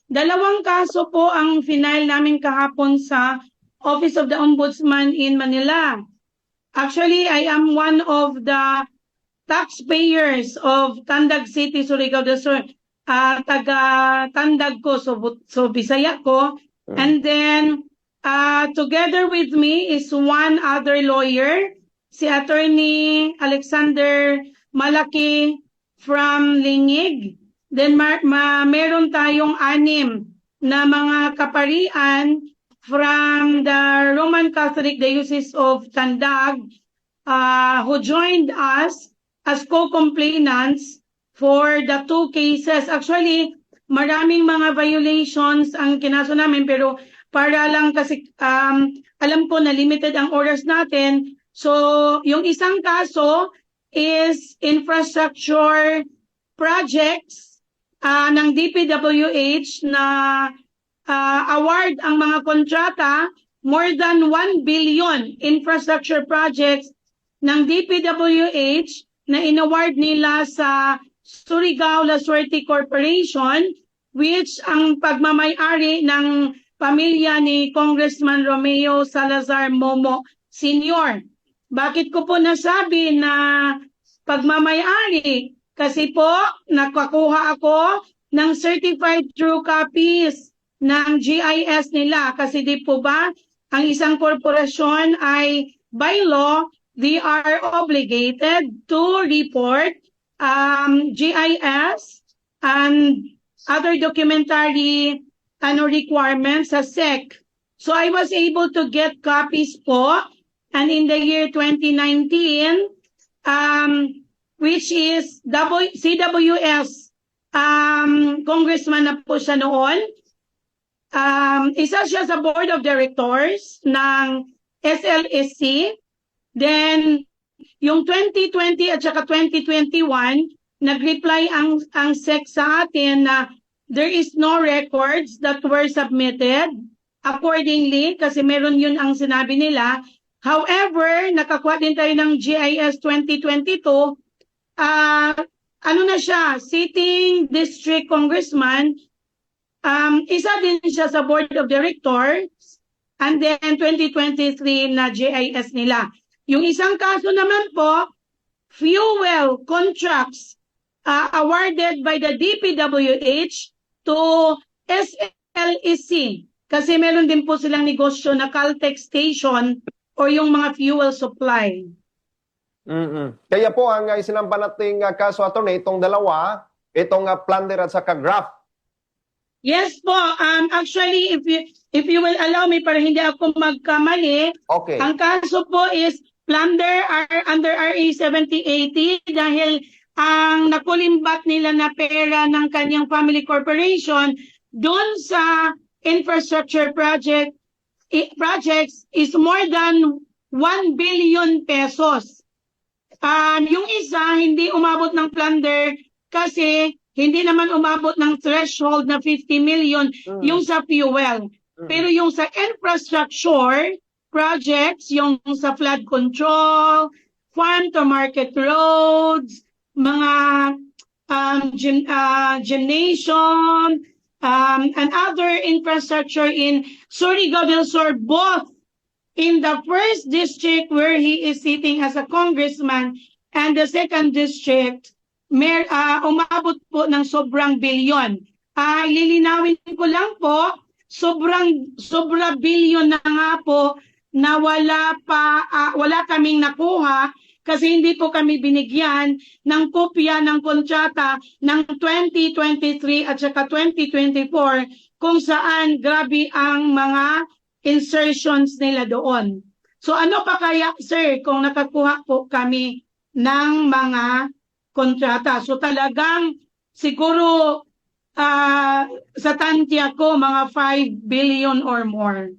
Dalawang kaso po ang final namin kahapon sa Office of the Ombudsman in Manila. Actually, I am one of the taxpayers of Tandag City, Surigao del Sur. Taga Tandag ko, so Bisaya ko. And then, together with me is one other lawyer, si Attorney Alexander Malaki from Lingig. Then meron tayong 6 na mga kaparian from the Roman Catholic Diocese of Tandag who joined us as co-complainants for the 2 cases. Actually, maraming mga violations ang kinaso namin, pero para lang kasi alam ko na limited ang oras natin. So, yung isang kaso is infrastructure projects ng DPWH na award ang mga kontrata, more than 1 billion infrastructure projects ng DPWH na inaward nila sa Surigao La Suerte Corporation, which ang pagmamayari ng pamilya ni Congressman Romeo Salazar Momo Sr. Bakit ko po nasabi na pagmamayari? Kasi po nakakuha ako ng certified true copies ng GIS nila. Kasi di po ba ang isang korporasyon ay by law, they are obligated to report GIS and other documentary requirements sa SEC. So I was able to get copies po, and in the year 2019, which is CWS, congressman na po siya noon, isa siya sa board of directors ng SLSC. Then, yung 2020 at saka 2021, nag-reply ang SEC sa atin na there is no records that were submitted accordingly, kasi meron yun ang sinabi nila. However, nakakuha din tayo ng GIS 2022, ano na siya, sitting district congressman, isa din siya sa board of directors, and then 2023 na GIS nila. Yung isang kaso naman po, fuel contracts awarded by the DPWH to SLEC. Kasi meron din po silang negosyo na Caltex station o yung mga fuel supply. Kaya po ang isinampa nating kaso, attorney, itong dalawa, itong plunder at saka graft. Yes po. Actually, if you will allow me para hindi ako magkamali, Okay. ang kaso po is plunder under RA 7080 dahil ang nakulimbat nila na pera ng kanyang family corporation doon sa infrastructure projects is more than 1 billion pesos. Yung isa, hindi umabot ng plunder kasi hindi naman umabot ng threshold na 50 million yung sa fuel. Pero yung sa infrastructure projects, yung sa flood control, farm to market roads, mga gymnasium, and other infrastructure in Surigao del Sur, both in the first district where he is sitting as a congressman and the second district, umabot po ng sobrang bilyon. Lilinawin ko lang po, sobra bilyon na nga po na wala kaming nakuha kasi hindi po kami binigyan ng kopya ng kontrata ng 2023 at saka 2024 kung saan grabe ang mga insertions nila doon. So ano pa kaya, sir, kung nakakuha po kami ng mga kontrata? So talagang siguro sa tantya ko mga 5 billion or more.